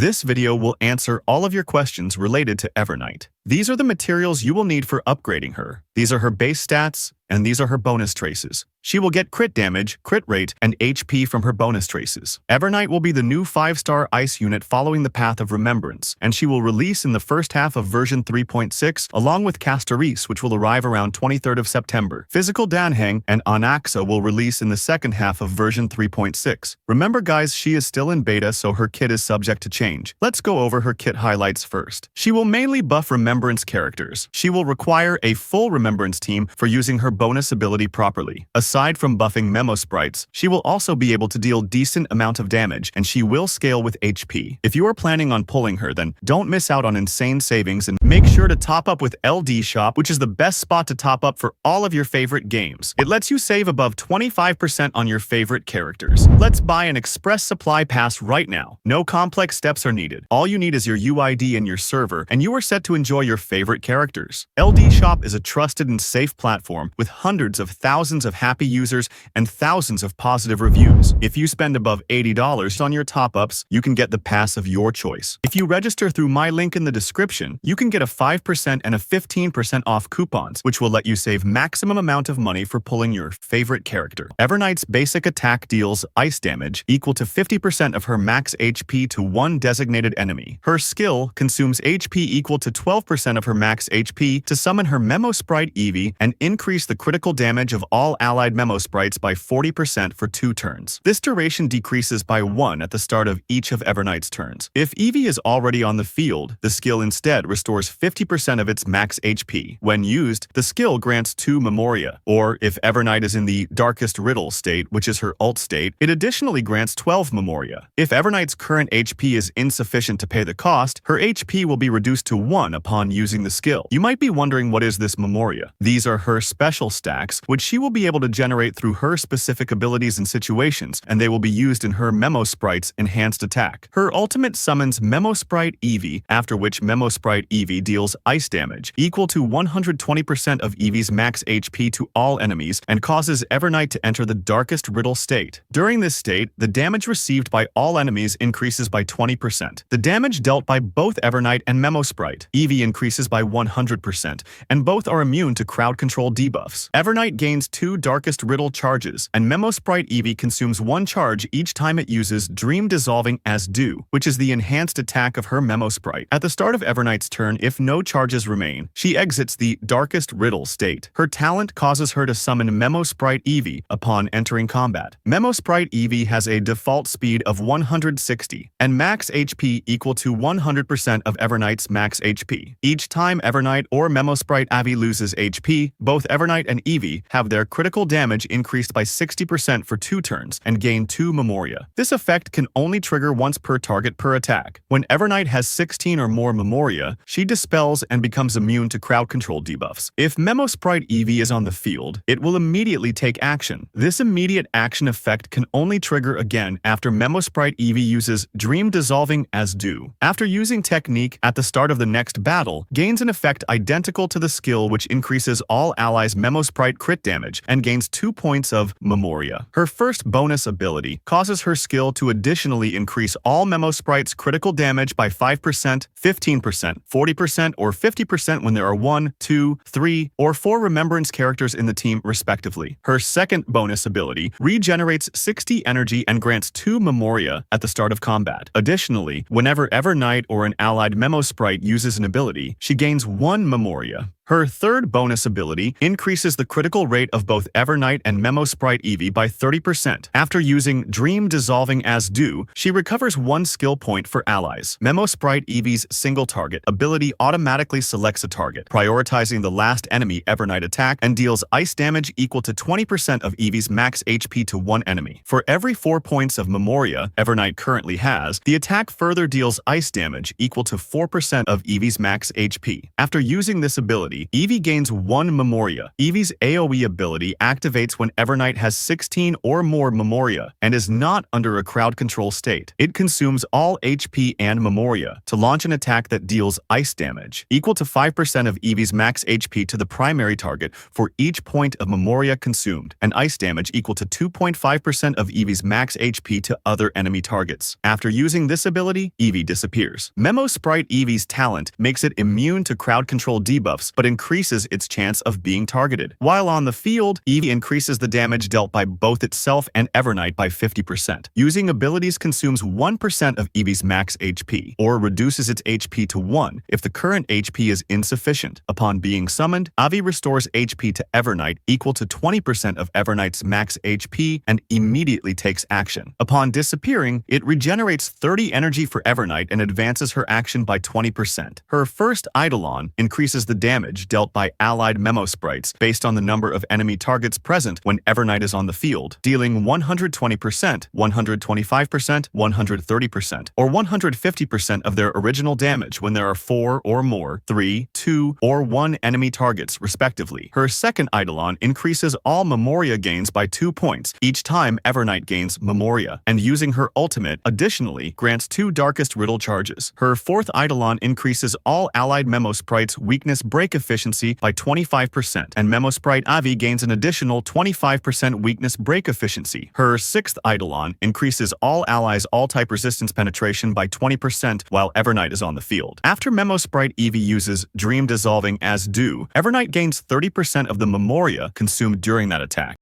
This video will answer all of your questions related to Evernight. These are the materials you will need for upgrading her. These are her base stats, and these are her bonus traces. She will get crit damage, crit rate, and HP from her bonus traces. Evernight will be the new 5-star ice unit following the Path of Remembrance, and she will release in the first half of version 3.6 along with Castorice, which will arrive around 23rd of September. Physical Dan Heng and Anaxa will release in the second half of version 3.6. Remember guys, she is still in beta, so her kit is subject to change. Let's go over her kit highlights first. She will mainly buff Remembrance characters. She will require a full Remembrance team for using her bonus ability properly. Aside from buffing memosprites, she will also be able to deal decent amount of damage, and she will scale with HP. If you are planning on pulling her, then don't miss out on insane savings and make sure to top up with LD Shop, which is the best spot to top up for all of your favorite games. It lets you save above 25% on your favorite characters. Let's buy an express supply pass right now. No complex steps are needed. All you need is your UID and your server, and you are set to enjoy your favorite characters. LD Shop is a trusted and safe platform with hundreds of thousands of happy users and thousands of positive reviews. If you spend above $80 on your top-ups, you can get the pass of your choice. If you register through my link in the description, you can get a 5% and a 15% off coupons, which will let you save maximum amount of money for pulling your favorite character. Evernight's basic attack deals ice damage equal to 50% of her max HP to one designated enemy. Her skill consumes HP equal to 12% of her max HP to summon her memosprite Evey and increase the critical damage of all allied memosprites by 40% for 2 turns. This duration decreases by 1 at the start of each of Evernight's turns. If Evey is already on the field, the skill instead restores 50% of its max HP. When used, the skill grants 2 Memoria, or if Evernight is in the darkest Riddle state, which is her ult state, it additionally grants 12 Memoria. If Evernight's current HP is insufficient to pay the cost, her HP will be reduced to 1 upon using the skill. You might be wondering, what is this Memoria? These are her special stacks, which she will be able to generate through her specific abilities and situations, and they will be used in her memosprite's enhanced attack. Her ultimate summons memosprite Evey, after which memosprite Evey deals ice damage equal to 120% of Evey's max HP to all enemies and causes Evernight to enter the darkest Riddle state. During this state, the damage received by all enemies increases by 20%. The damage dealt by both Evernight and memosprite Evey increases by 100%, and both are immune to crowd control debuffs. Evernight gains 2 darkest Riddle charges, and memosprite Evey consumes 1 charge each time it uses Dream Dissolving as due, which is the enhanced attack of her memosprite. At the start of Evernight's turn, if no charges remain, she exits the darkest Riddle state. Her talent causes her to summon memosprite Evey upon entering combat. Memosprite Evey has a default speed of 160 and max HP equal to 100% of Evernight's max HP. Each time Evernight or memosprite Evey loses HP, both Evernight and Evey have their critical damage increased by 60% for 2 turns and gain 2 Memoria. This effect can only trigger once per target per attack. When Evernight has 16 or more Memoria, she dispels and becomes immune to crowd control debuffs. If memosprite Evey is on the field, it will immediately take action. This immediate action effect can only trigger again after memosprite Evey uses Dream Dissolving as due. After using technique at the start of the next battle, gains an effect identical to the skill, which increases all allies' memosprite crit damage and gains 2 points of Memoria. Her first bonus ability causes her skill to additionally increase all memosprites' critical damage by 5%, 15%, 40%, or 50% when there are 1, 2, 3, or 4 Remembrance characters in the team, respectively. Her second bonus ability regenerates 60 energy and grants 2 Memoria at the start of combat. Additionally, whenever Evernight or an allied memosprite uses an ability, she gains 1 Memoria. Her third bonus ability increases the critical rate of both Evernight and memosprite Evey by 30%. After using Dream Dissolving as due, she recovers 1 skill point for allies. Memosprite Evey's single target ability automatically selects a target, prioritizing the last enemy Evernight attack, and deals ice damage equal to 20% of Evey's max HP to 1 enemy. For every 4 points of Memoria Evernight currently has, the attack further deals ice damage equal to 4% of Evey's max HP. After using this ability, ability, Evey gains 1 Memoria. Evey's AoE ability activates when Evernight has 16 or more Memoria and is not under a crowd control state. It consumes all HP and Memoria to launch an attack that deals ice damage, equal to 5% of Evey's max HP to the primary target for each point of Memoria consumed, and ice damage equal to 2.5% of Evey's max HP to other enemy targets. After using this ability, Evey disappears. Memosprite Evey's talent makes it immune to crowd control debuffs, but increases its chance of being targeted. While on the field, Evey increases the damage dealt by both itself and Evernight by 50%. Using abilities consumes 1% of Evey's max HP, or reduces its HP to 1 if the current HP is insufficient. Upon being summoned, Evey restores HP to Evernight equal to 20% of Evernight's max HP and immediately takes action. Upon disappearing, it regenerates 30 energy for Evernight and advances her action by 20%. Her first Eidolon increases the damage dealt by allied memosprites based on the number of enemy targets present when Evernight is on the field, dealing 120%, 125%, 130%, or 150% of their original damage when there are 4 or more, 3, 2, or 1 enemy targets, respectively. Her second Eidolon increases all Memoria gains by 2 points each time Evernight gains Memoria, and using her ultimate, additionally, grants 2 Darkest Riddle charges. Her fourth Eidolon increases all allied memosprites' weakness break efficiency by 25%, and memosprite Evey gains an additional 25% weakness break efficiency. Her sixth Eidolon increases all allies' all-type resistance penetration by 20% while Evernight is on the field. After memosprite Evey uses Dream Dissolving as due, Evernight gains 30% of the Memoria consumed during that attack.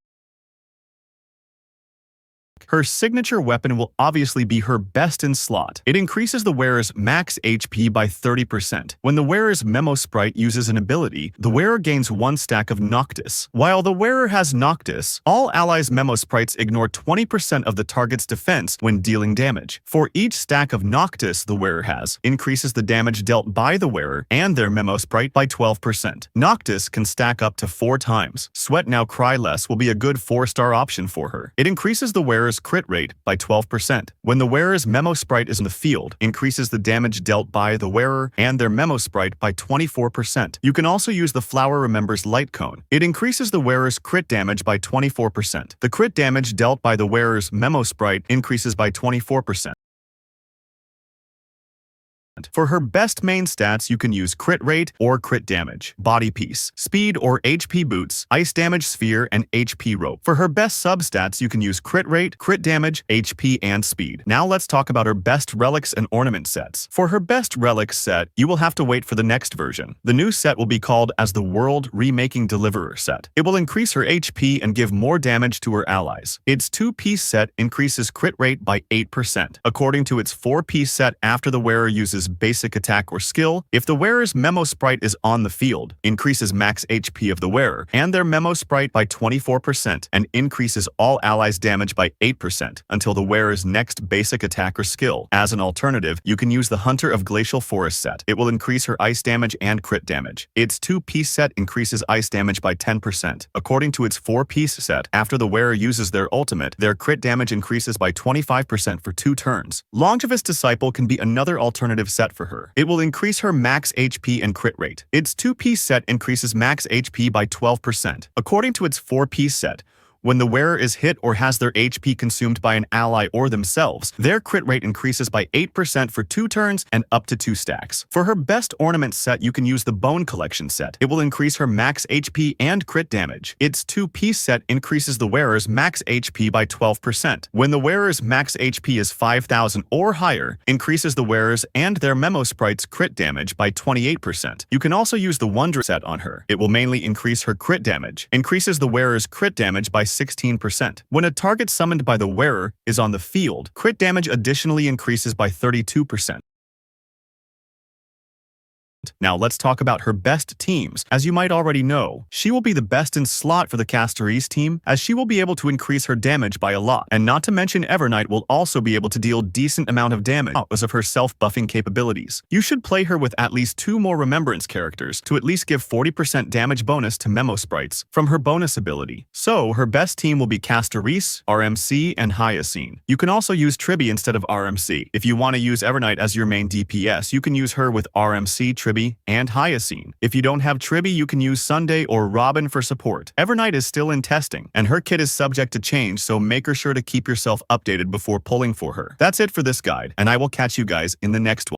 Her signature weapon will obviously be her best in slot. It increases the wearer's max HP by 30%. When the wearer's memosprite uses an ability, the wearer gains 1 stack of Noctis. While the wearer has Noctis, all allies' memosprites ignore 20% of the target's defense when dealing damage. For each stack of Noctis the wearer has, increases the damage dealt by the wearer and their memosprite by 12%. Noctis can stack up to 4 times. Sweat Now Cry Less will be a good 4-star option for her. It increases the wearer's crit rate by 12%. When the wearer's memosprite is in the field, increases the damage dealt by the wearer and their memosprite by 24%. You can also use the Flower Remembers Lightcone. It increases the wearer's crit damage by 24%. The crit damage dealt by the wearer's memosprite increases by 24%. For her best main stats, you can use crit rate or crit damage, body piece, speed or HP boots, ice damage sphere, and HP rope. For her best sub-stats, you can use crit rate, crit damage, HP, and speed. Now let's talk about her best relics and ornament sets. For her best relics set, you will have to wait for the next version. The new set will be called as the World Remaking Deliverer set. It will increase her HP and give more damage to her allies. Its 2-piece set increases crit rate by 8%. According to its 4-piece set, after the wearer uses basic attack or skill, if the wearer's memosprite is on the field, increases max HP of the wearer and their memosprite by 24% and increases all allies' damage by 8% until the wearer's next basic attack or skill. As an alternative, you can use the Hunter of Glacial Forest set. It will increase her ice damage and crit damage. Its 2-piece set increases ice damage by 10%. According to its 4-piece set, after the wearer uses their ultimate, their crit damage increases by 25% for 2 turns. Longevous Disciple can be another alternative set for her. It will increase her max HP and crit rate. Its 2-piece set increases max HP by 12%. According to its 4-piece set, when the wearer is hit or has their HP consumed by an ally or themselves, their crit rate increases by 8% for 2 turns and up to 2 stacks. For her best ornament set, you can use the Bone Collection set. It will increase her max HP and crit damage. Its 2-piece set increases the wearer's max HP by 12%. When the wearer's max HP is 5,000 or higher, increases the wearer's and their memosprite's crit damage by 28%. You can also use the Wonder set on her. It will mainly increase her crit damage, increases the wearer's crit damage by 16%. When a target summoned by the wearer is on the field, crit damage additionally increases by 32%. Now let's talk about her best teams. As you might already know, she will be the best in slot for the Castorice team, as she will be able to increase her damage by a lot. And not to mention, Evernight will also be able to deal decent amount of damage because of her self-buffing capabilities. You should play her with at least 2 more Remembrance characters to at least give 40% damage bonus to memosprites from her bonus ability. So her best team will be Castorice, RMC, and Hyacine. You can also use Tribi instead of RMC. If you want to use Evernight as your main DPS, you can use her with RMC, Tribi, Tribby, and Hyacine. If you don't have Tribby, you can use Sunday or Robin for support. Evernight is still in testing, and her kit is subject to change, so make sure to keep yourself updated before pulling for her. That's it for this guide, and I will catch you guys in the next one.